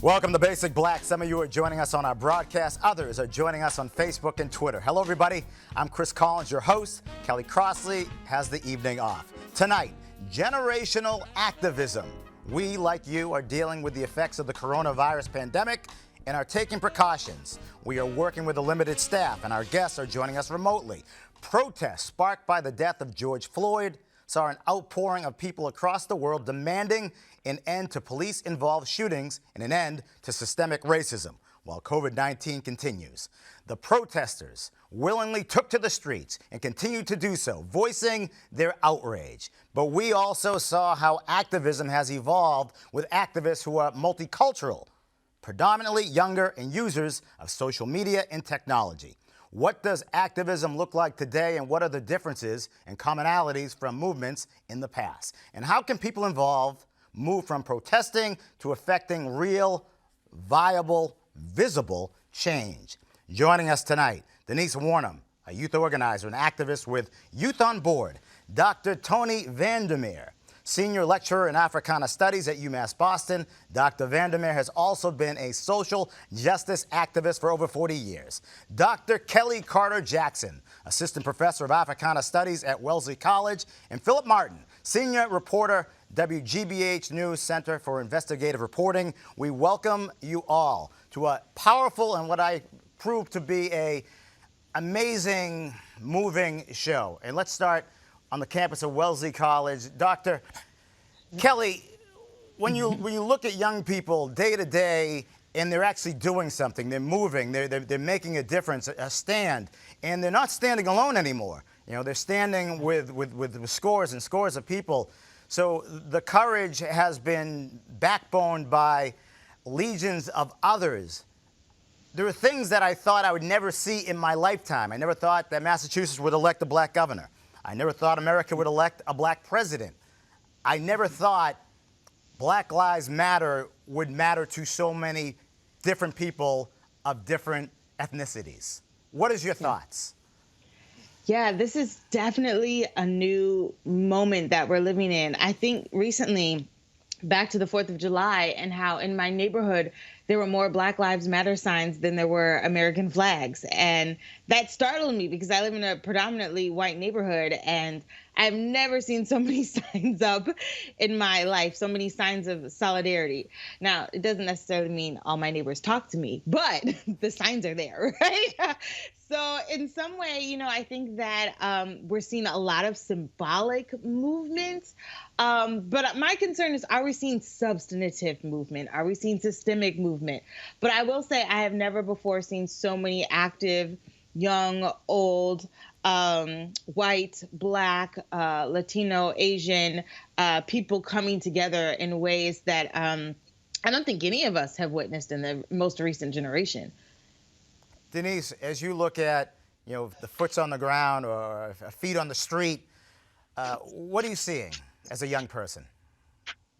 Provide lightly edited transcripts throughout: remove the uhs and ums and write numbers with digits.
Welcome to Basic Black. Some of you are joining us on our broadcast. Others are joining us on Facebook and Twitter. Hello, everybody. I'm Chris Collins, your host. Kelly Crossley has the evening off. Tonight, generational activism. We, like you, are dealing with the effects of the coronavirus pandemic and are taking precautions. We are working with a limited staff, and our guests are joining us remotely. Protests sparked by the death of George Floyd saw an outpouring of people across the world demanding an end to police-involved shootings and an end to systemic racism while COVID-19 continues. The protesters willingly took to the streets and continue to do so, voicing their outrage. But we also saw how activism has evolved with activists who are multicultural, predominantly younger and users of social media and technology. What does activism look like today, and what are the differences and commonalities from movements in the past? And how can people involved move from protesting to affecting real, viable, visible change? Joining us tonight, Denise Warnham, a youth organizer and activist with Youth on Board. Dr. Tony Vandermeer, senior lecturer in Africana Studies at UMass Boston. Dr. Vandermeer has also been a social justice activist for over 40 years. Dr. Kelly Carter Jackson, assistant professor of Africana Studies at Wellesley College. And Philip Martin, senior reporter, WGBH News Center for Investigative Reporting. We welcome you all to a powerful and what I proved to be a amazing, moving show. And let's start on the campus of Wellesley College. Dr. Kelly, when you look at young people day to day and they're actually doing something, they're moving, they're making a difference, a stand, and they're not standing alone anymore. You know, they're standing with scores and scores of people. So the courage has been backboned by legions of others. There are things that I thought I would never see in my lifetime. I never thought that Massachusetts would elect a black governor. I never thought America would elect a black president. I never thought Black Lives Matter would matter to so many different people of different ethnicities. What is your thoughts? Yeah, this is definitely a new moment that we're living in. I think recently, back to the 4th of July and how in my neighborhood, there were more Black Lives Matter signs than there were American flags. And that startled me because I live in a predominantly white neighborhood and I've never seen so many signs up in my life, so many signs of solidarity. Now, it doesn't necessarily mean all my neighbors talk to me, but the signs are there, right? So in some way, you know, I think that we're seeing a lot of symbolic movements. But my concern is, are we seeing substantive movement? Are we seeing systemic movement? But I will say I have never before seen so many active, young, old, white, black, Latino, Asian people coming together in ways that I don't think any of us have witnessed in the most recent generation. Denise, as you look at, you know, the foot's on the ground or feet on the street, what are you seeing as a young person?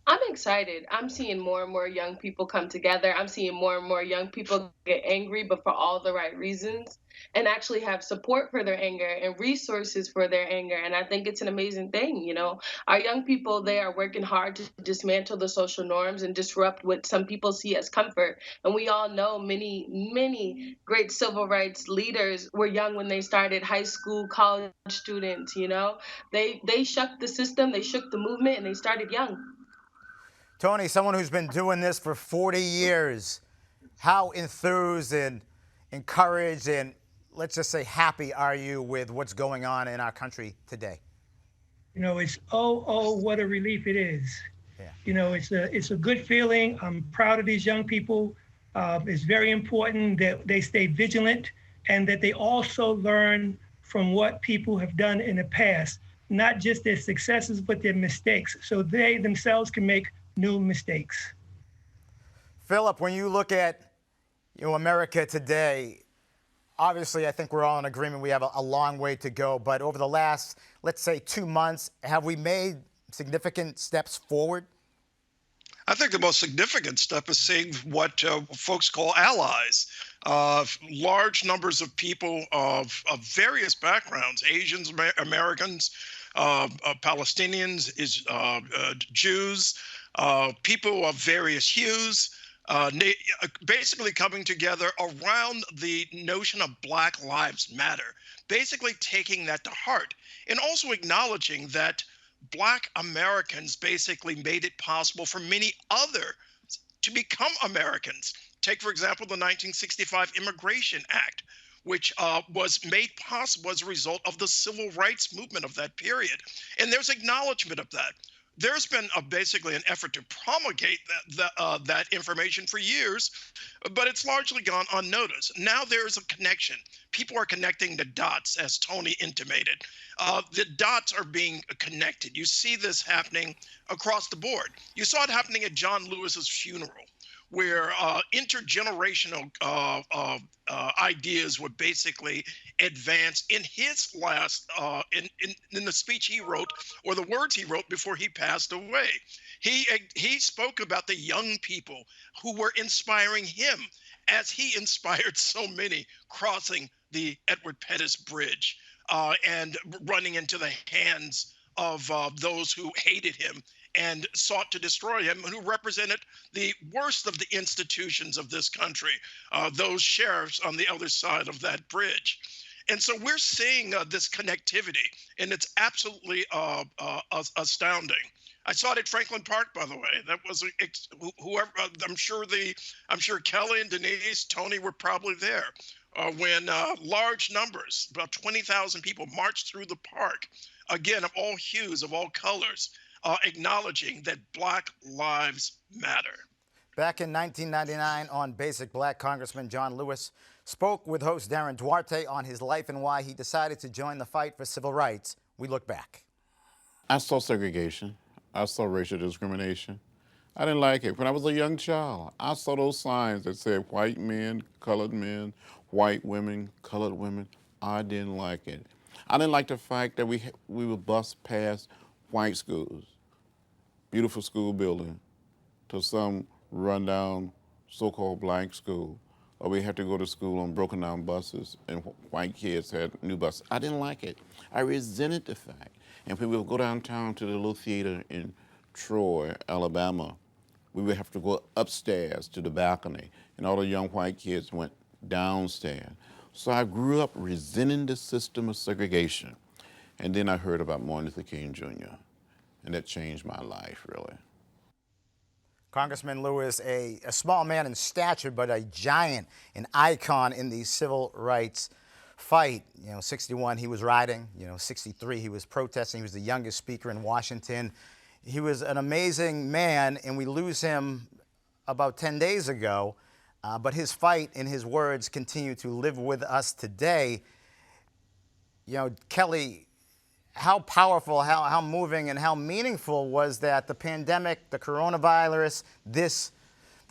I'm excited. I'm seeing more and more young people come together. I'm seeing more and more young people get angry, but for all the right reasons, and actually have support for their anger and resources for their anger. And I think it's an amazing thing. You know, our young people, they are working hard to dismantle the social norms and disrupt what some people see as comfort. And we all know many great civil rights leaders were young when they started, high school, college students. You know, they shook the system, they shook the movement, and they started young. Tony, someone who's been doing this for 40 years, how enthused and encouraged and, let's just say, happy are you with what's going on in our country today? You know, it's what a relief it is. Yeah. You know, it's a good feeling. I'm proud of these young people. It's very important that they stay vigilant and that they also learn from what people have done in the past, not just their successes, but their mistakes, so they themselves can make new mistakes. Philip, when you look at, you know, America today, obviously I think we're all in agreement we have a long way to go, but over the last, let's say, 2 months, have we made significant steps forward? I think the most significant step is seeing what folks call allies. Large numbers of people of various backgrounds, Asians, Americans, Palestinians, Jews, people of various hues, basically coming together around the notion of Black Lives Matter, basically taking that to heart, and also acknowledging that Black Americans basically made it possible for many other to become Americans. Take, for example, the 1965 Immigration Act, which was made possible as a result of the civil rights movement of that period. And there's acknowledgement of that. There's been basically an effort to promulgate that information for years, but it's largely gone unnoticed. Now there is a connection. People are connecting the dots, as Tony intimated. The dots are being connected. You see this happening across the board. You saw it happening at John Lewis's funeral, where intergenerational ideas were basically advanced in his last in the speech he wrote, or the words he wrote before he passed away. He spoke about the young people who were inspiring him, as he inspired so many crossing the Edward Pettus Bridge and running into the hands of those who hated him and sought to destroy him, who represented the worst of the institutions of this country, those sheriffs on the other side of that bridge. And so we're seeing this connectivity, and it's absolutely astounding. I saw it at Franklin Park, by the way. That was whoever. I'm sure Kelly and Denise, Tony were probably there when large numbers, about 20,000 people, marched through the park, again of all hues, of all colors, acknowledging that Black Lives Matter. Back in 1999 on Basic Black, Congressman John Lewis spoke with host Darren Duarte on his life and why he decided to join the fight for civil rights. We look back. I saw segregation. I saw racial discrimination. I didn't like it. When I was a young child, I saw those signs that said white men, white women, colored women. I didn't like it. I didn't like the fact that we would bus past white schools, beautiful school building, to some rundown so-called black school, or we had to go to school on broken down buses and white kids had new buses. I didn't like it. I resented the fact. And when we would go downtown to the little theater in Troy, Alabama, we would have to go upstairs to the balcony, and all the young white kids went downstairs. So I grew up resenting the system of segregation. And then I heard about Martin Luther King Jr., and that changed my life, really. Congressman Lewis, a small man in stature, but a giant, an icon in the civil rights fight. 61, he was riding. 63, he was protesting. He was the youngest speaker in Washington. He was an amazing man, and we lose him about 10 days ago. But his fight and his words continue to live with us today. Kelly, how powerful, how moving, and how meaningful was that the pandemic, the coronavirus, this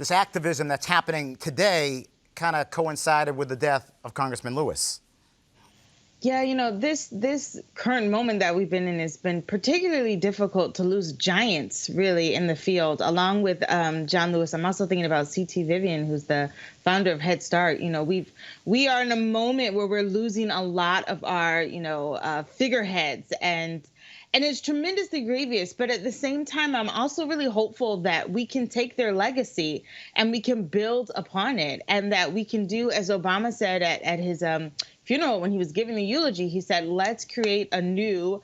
activism that's happening today kind of coincided with the death of Congressman Lewis? Yeah, this current moment that we've been in has been particularly difficult to lose giants, really, in the field. Along with John Lewis, I'm also thinking about C.T. Vivian, who's the founder of Head Start. We are in a moment where we're losing a lot of our, figureheads, and it's tremendously grievous. But at the same time, I'm also really hopeful that we can take their legacy and we can build upon it, and that we can do, as Obama said at his funeral when he was giving the eulogy, he said, let's create a new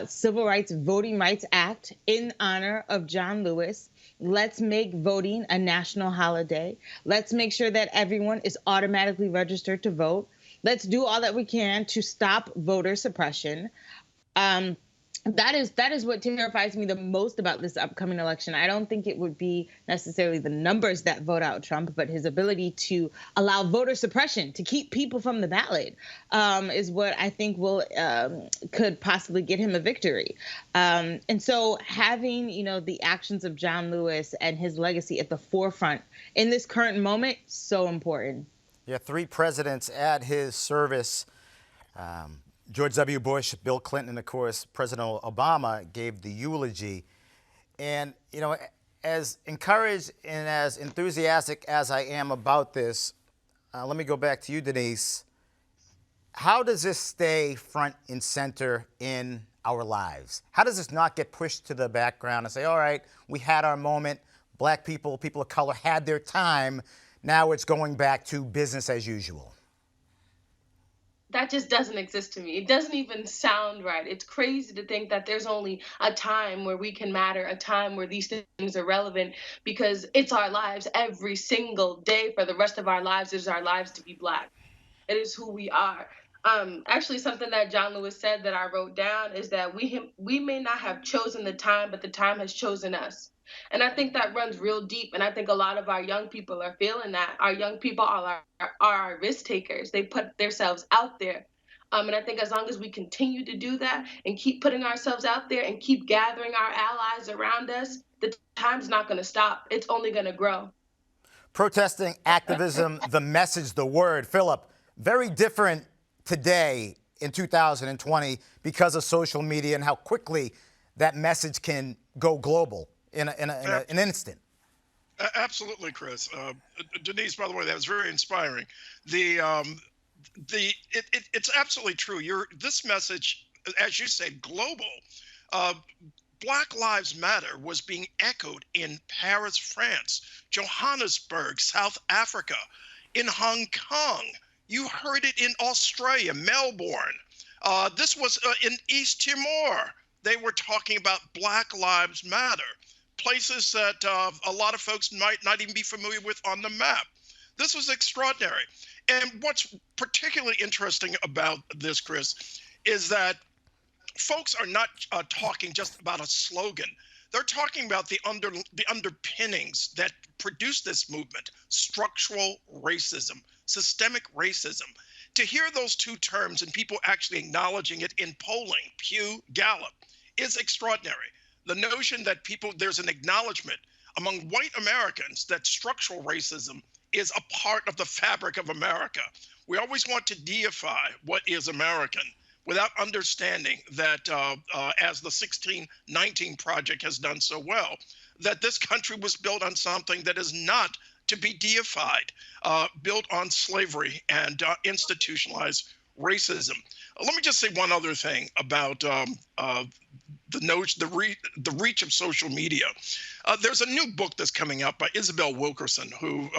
Civil Rights Voting Rights Act in honor of John Lewis. Let's make voting a national holiday. Let's make sure that everyone is automatically registered to vote. Let's do all that we can to stop voter suppression. That is what terrifies me the most about this upcoming election. I don't think it would be necessarily the numbers that vote out Trump, but his ability to allow voter suppression to keep people from the ballot is what I think could possibly get him a victory. And so having, the actions of John Lewis and his legacy at the forefront in this current moment, so important. Yeah, 3 presidents at his service. George W. Bush, Bill Clinton, and of course, President Obama gave the eulogy. And, as encouraged and as enthusiastic as I am about this, let me go back to you, Denise. How does this stay front and center in our lives? How does this not get pushed to the background and say, all right, we had our moment, black people, people of color had their time. Now it's going back to business as usual. That just doesn't exist to me. It doesn't even sound right. It's crazy to think that there's only a time where we can matter, a time where these things are relevant, because it's our lives every single day for the rest of our lives. It is our lives to be Black. It is who we are. Actually, something that John Lewis said that I wrote down is that we may not have chosen the time, but the time has chosen us. And I think that runs real deep. And I think a lot of our young people are feeling that. Our young people are our risk takers. They put themselves out there. And I think as long as we continue to do that and keep putting ourselves out there and keep gathering our allies around us, the time's not going to stop. It's only going to grow. Protesting, activism, the message, the word. Philip, very different today in 2020 because of social media and how quickly that message can go global in an instant. Absolutely, Chris. Denise, by the way, that was very inspiring. It's absolutely true. This message, as you say, global. Black Lives Matter was being echoed in Paris, France, Johannesburg, South Africa, in Hong Kong. You heard it in Australia, Melbourne. This was in East Timor. They were talking about Black Lives Matter, places that a lot of folks might not even be familiar with on the map. This was extraordinary. And what's particularly interesting about this, Chris, is that folks are not talking just about a slogan. They're talking about the underpinnings that produce this movement: structural racism, systemic racism. To hear those two terms and people actually acknowledging it in polling, Pew, Gallup, is extraordinary. The notion that there's an acknowledgement among white Americans that structural racism is a part of the fabric of America. We always want to deify what is American without understanding that, as the 1619 Project has done so well, that this country was built on something that is not to be deified, built on slavery and institutionalized racism. Let me just say one other thing about the reach of social media. There's a new book that's coming out by Isabel Wilkerson, who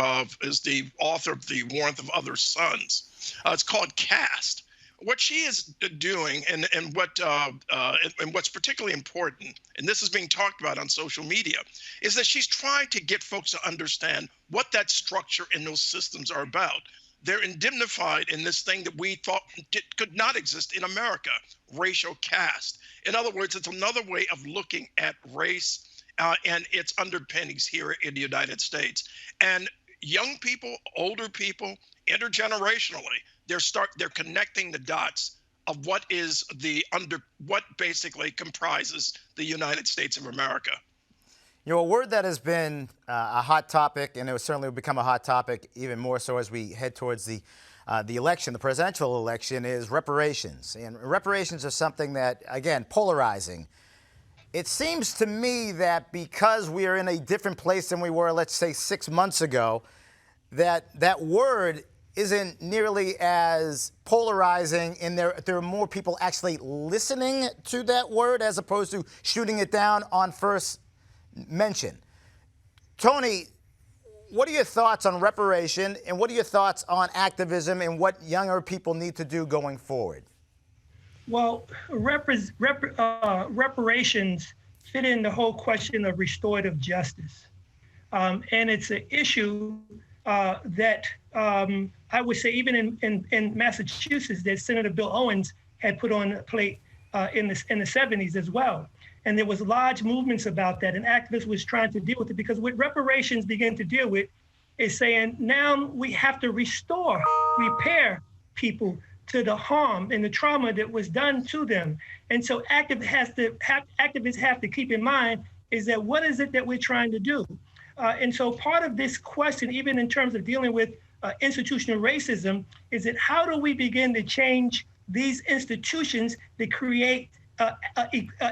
is the author of The Warmth of Other Suns. It's called Caste. What she is doing, and what's particularly important, and this is being talked about on social media, is that she's trying to get folks to understand what that structure and those systems are about. They're indemnified in this thing that we thought could not exist in America: racial caste. In other words, it's another way of looking at race and its underpinnings here in the United States. And young people, older people, intergenerationally, they're connecting the dots of what basically comprises the United States of America. You know, a word that has been a hot topic, and it will certainly become a hot topic even more so as we head towards the election, the presidential election, is reparations. And reparations are something that, again, polarizing. It seems to me that because we are in a different place than we were, let's say, 6 months ago, that word isn't nearly as polarizing, and there are more people actually listening to that word as opposed to shooting it down on first mention. Tony, what are your thoughts on reparation, and what are your thoughts on activism and what younger people need to do going forward? Well, reparations fit in the whole question of restorative justice. And it's an issue that I would say even in Massachusetts that Senator Bill Owens had put on the plate in the 70s as well. And there was large movements about that, and activists was trying to deal with it, because what reparations begin to deal with is saying now we have to repair people to the harm and the trauma that was done to them. And so activists have to keep in mind is that what is it that we're trying to do? And so part of this question, even in terms of dealing with institutional racism, is that how do we begin to change these institutions that create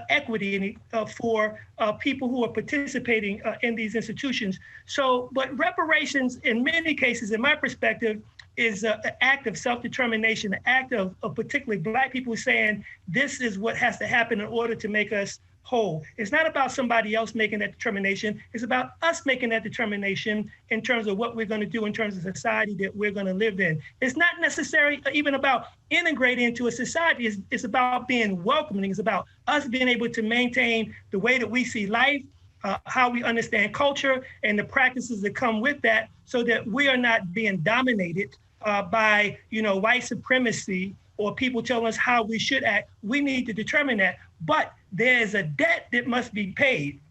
equity for people who are participating in these institutions. So, but reparations in many cases, in my perspective, is an act of self-determination, an act of particularly Black people saying this is what has to happen in order to make us whole. It's not about somebody else making that determination. It's about us making that determination in terms of what we're going to do in terms of society that we're going to live in. It's not necessarily even about integrating into a society. It's about being welcoming. It's about us being able to maintain the way that we see life, how we understand culture, and the practices that come with that, so that we are not being dominated by white supremacy or people telling us how we should act. We need to determine that. But there's a debt that must be paid.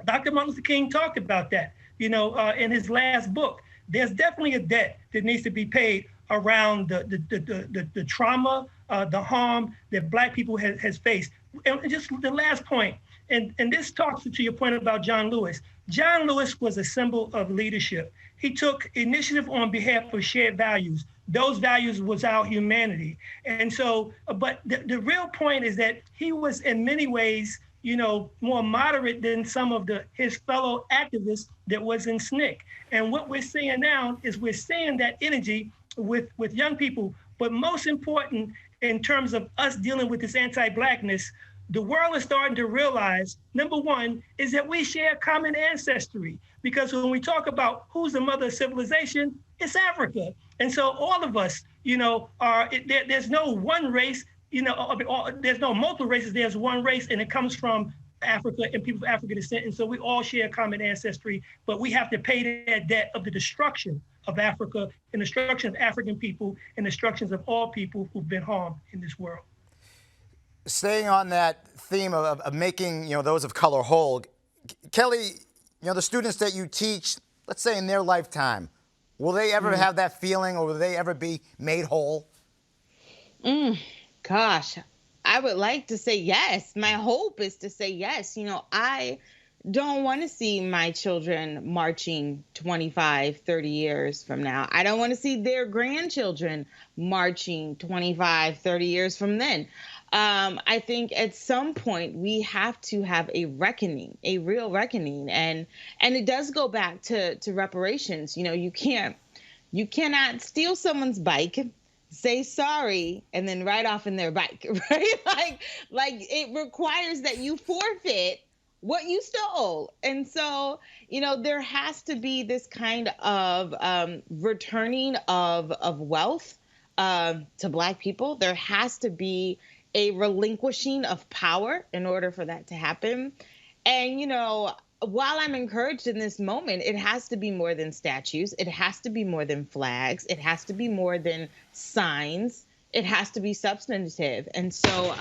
Dr. Martin Luther King talked about that, in his last book. There's definitely a debt that needs to be paid around the trauma, the harm that Black people has faced. And just the last point, and this talks to your point about John Lewis. John Lewis was a symbol of leadership. He took initiative on behalf of shared values. Those values was our humanity. And so, but the real point is that he was in many ways, more moderate than some of his fellow activists that was in SNCC. And what we're seeing now is we're seeing that energy with young people. But most important, in terms of us dealing with this anti-Blackness, the world is starting to realize, number one, is that we share common ancestry. Because when we talk about who's the mother of civilization, it's Africa. And so all of us, there's no one race, there's no multiple races, there's one race, and it comes from Africa and people of African descent. And so we all share common ancestry, but we have to pay that debt of the destruction of Africa and the destruction of African people and the destructions of all people who've been harmed in this world. Staying on that theme of making those of color whole, Kelly, the students that you teach, let's say in their lifetime, will they ever have that feeling, or will they ever be made whole? Gosh, I would like to say yes. My hope is to say yes. I don't want to see my children marching 25, 30 years from now. I don't want to see their grandchildren marching 25, 30 years from then. I think at some point we have to have a reckoning, a real reckoning. And it does go back to reparations. You cannot steal someone's bike, say sorry, and then ride off in their bike, right? Like it requires that you forfeit what you stole. And so, there has to be this kind of returning of wealth to Black people. There has to be a relinquishing of power in order for that to happen. And, while I'm encouraged in this moment, it has to be more than statues. It has to be more than flags. It has to be more than signs. It has to be substantive. And so,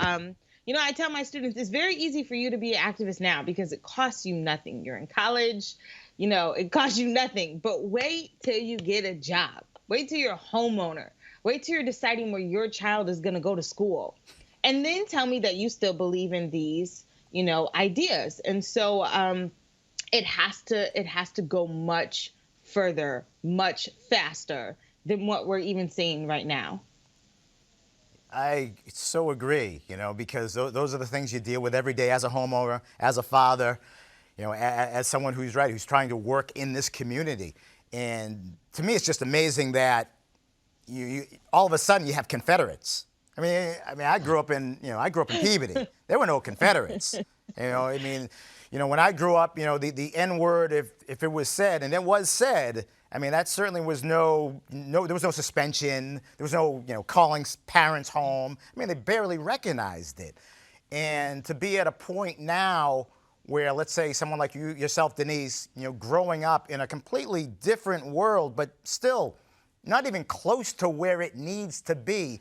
I tell my students, it's very easy for you to be an activist now because it costs you nothing. You're in college, it costs you nothing. But wait till you get a job. Wait till you're a homeowner. Wait till you're deciding where your child is going to go to school. And then tell me that you still believe in these, ideas. And so it has to go much further, much faster than what we're even seeing right now. I so agree, because those are the things you deal with every day as a homeowner, as a father, as someone who's trying to work in this community. And to me, it's just amazing that you all of a sudden you have Confederates. I mean, I grew up in Peabody. There were no Confederates. When I grew up, the N word, if it was said, and it was said, that certainly was there was no suspension. There was no, calling parents home. They barely recognized it. And to be at a point now where, let's say, someone like yourself, Denise, growing up in a completely different world, but still not even close to where it needs to be.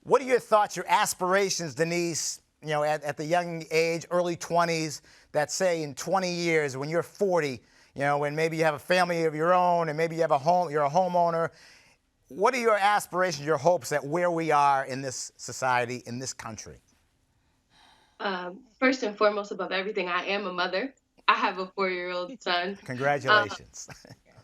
What are your thoughts, your aspirations, Denise, at the young age, early 20s, that say in 20 years, when you're 40, when maybe you have a family of your own and maybe you have you're a homeowner, what are your aspirations, your hopes at where we are in this society, in this country? First and foremost, above everything, I am a mother. I have a 4-year-old son. Congratulations.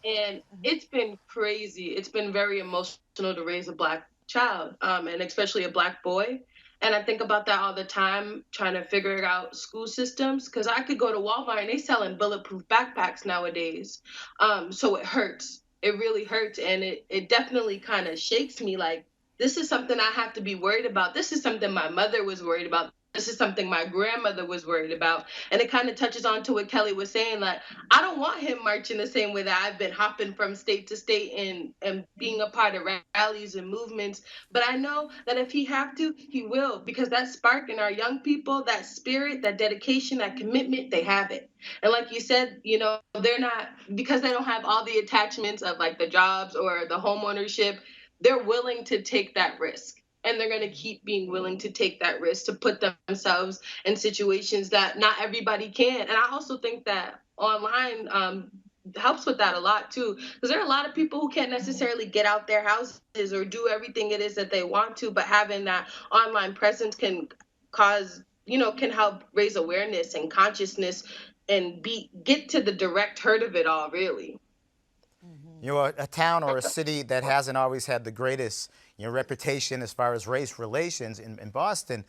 And it's been crazy. It's been very emotional to raise a Black child, and especially a Black boy. And I think about that all the time, trying to figure out school systems, because I could go to Walmart and they selling bulletproof backpacks nowadays. So it hurts. It really hurts. And it definitely kind of shakes me like, this is something I have to be worried about. This is something my mother was worried about. this is something my grandmother was worried about. And it kind of touches on to what Kelly was saying. Like, I don't want him marching the same way that I've been hopping from state to state and being a part of rallies and movements. But I know that if he have to, he will, because that spark in our young people, that spirit, that dedication, that commitment, they have it. And like you said, they're not, because they don't have all the attachments of like the jobs or the home ownership, they're willing to take that risk, and they're going to keep being willing to take that risk to put themselves in situations that not everybody can. And I also think that online helps with that a lot too, because there are a lot of people who can't necessarily get out their houses or do everything it is that they want to, but having that online presence can can help raise awareness and consciousness and get to the direct hurt of it all, really. A town or a city that hasn't always had the greatest reputation as far as race relations in Boston.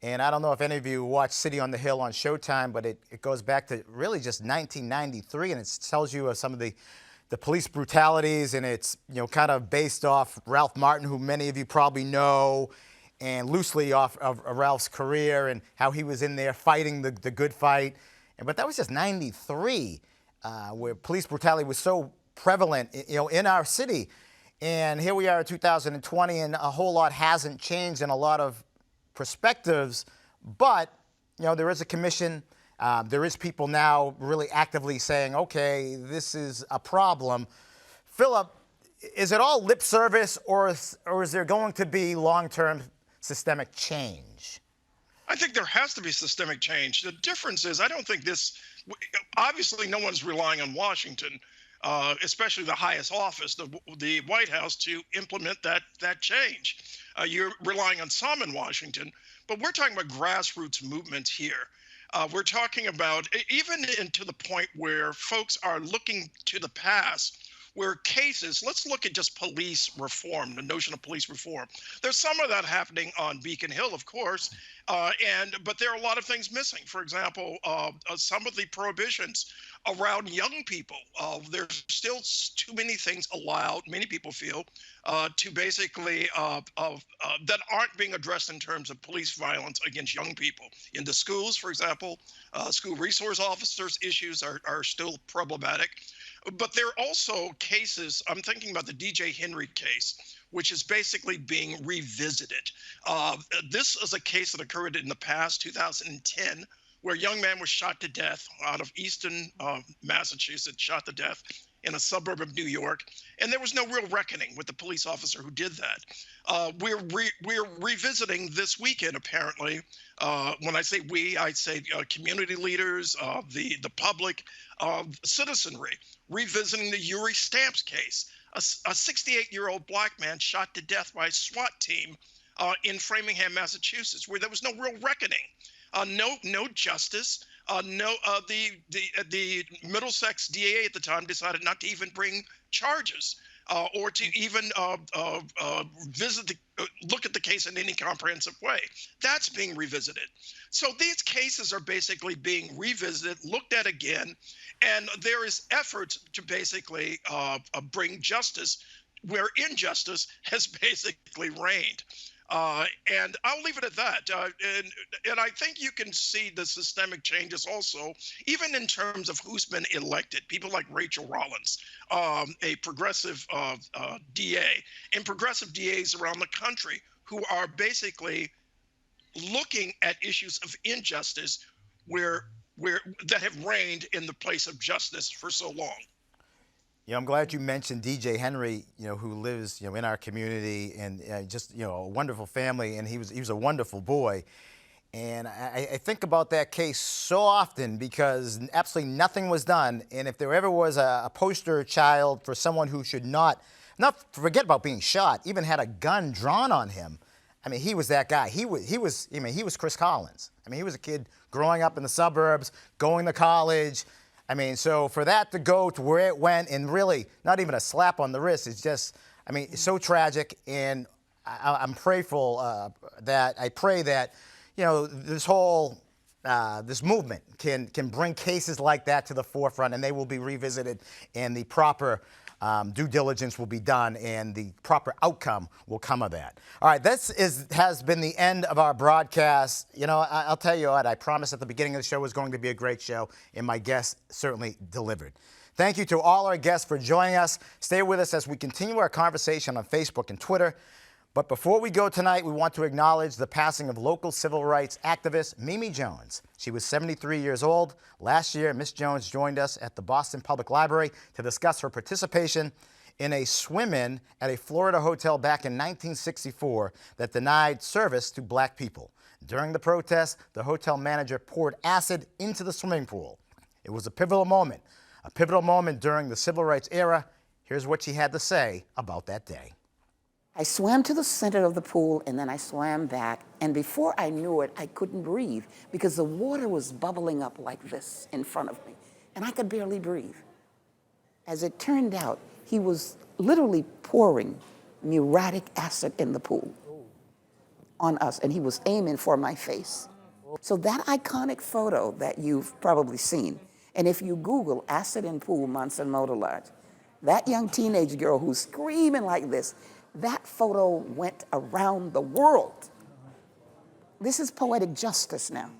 And I don't know if any of you watch City on the Hill on Showtime, but it goes back to really just 1993, and it tells you of some of the police brutalities, and it's kind of based off Ralph Martin, who many of you probably know, and loosely off of Ralph's career and how he was in there fighting the good fight. But that was just 93, where police brutality was so prevalent, in our city. And here we are in 2020, and a whole lot hasn't changed in a lot of perspectives. But, there is a commission. There is people now really actively saying, okay, this is a problem. Philip, is it all lip service, or is there going to be long-term systemic change? I think there has to be systemic change. The difference is, I don't think obviously no one's relying on Washington, especially the highest office, the White House, to implement that change. You're relying on some in Washington, but we're talking about grassroots movements here. We're talking about even to the point where folks are looking to the past, where cases, let's look at just police reform, the notion of police reform. There's some of that happening on Beacon Hill, of course, but there are a lot of things missing. For example, some of the prohibitions around young people. There's still too many things allowed, many people feel, to basically that aren't being addressed in terms of police violence against young people. In the schools, for example, school resource officers issues are still problematic. But there are also cases, I'm thinking about the DJ Henry case, which is basically being revisited. This is a case that occurred in the past, 2010, where a young man was shot to death out of Easton, Massachusetts, shot to death in a suburb of New York. And there was no real reckoning with the police officer who did that. We're revisiting this weekend, apparently. When I say we, I say community leaders, the public, citizenry, revisiting the Yuri Stamps case, a 68-year-old black man shot to death by a SWAT team in Framingham, Massachusetts, where there was no real reckoning. No justice. The Middlesex DA at the time decided not to even bring charges or to even look at the case in any comprehensive way. That's being revisited. So these cases are basically being revisited, looked at again, and there is efforts to basically bring justice where injustice has basically reigned. And I'll leave it at that. And I think you can see the systemic changes also, even in terms of who's been elected. People like Rachel Rollins, a progressive DA, and progressive DAs around the country who are basically looking at issues of injustice where that have reigned in the place of justice for so long. I'm glad you mentioned DJ Henry, who lives, in our community, and just, a wonderful family, and he was a wonderful boy. And I think about that case so often because absolutely nothing was done. And if there ever was a poster child for someone who should not forget about being shot, even had a gun drawn on him, I mean, he was that guy. He was Chris Collins. I mean, he was a kid growing up in the suburbs, going to college. I mean, so for that to go to where it went, and really not even a slap on the wrist, it's just, it's so tragic. And I'm prayerful I pray that, this whole, this movement can bring cases like that to the forefront, and they will be revisited in the proper due diligence will be done and the proper outcome will come of that. All right, has been the end of our broadcast. You know, I'll tell you what, I promised at the beginning of the show was going to be a great show, and my guests certainly delivered. Thank you to all our guests for joining us. Stay with us as we continue our conversation on Facebook and Twitter. But before we go tonight, we want to acknowledge the passing of local civil rights activist Mimi Jones. She was 73 years old. Last year, Miss Jones joined us at the Boston Public Library to discuss her participation in a swim-in at a Florida hotel back in 1964 that denied service to black people. During the protest, the hotel manager poured acid into the swimming pool. It was a pivotal moment during the civil rights era. Here's what she had to say about that day. I swam to the center of the pool and then I swam back, and before I knew it, I couldn't breathe because the water was bubbling up like this in front of me, and I could barely breathe. As it turned out, he was literally pouring muriatic acid in the pool on us, and he was aiming for my face. So that iconic photo that you've probably seen, and if you Google acid in pool Monson Motor Lodge, that young teenage girl who's screaming like this, that photo went around the world. This is poetic justice now.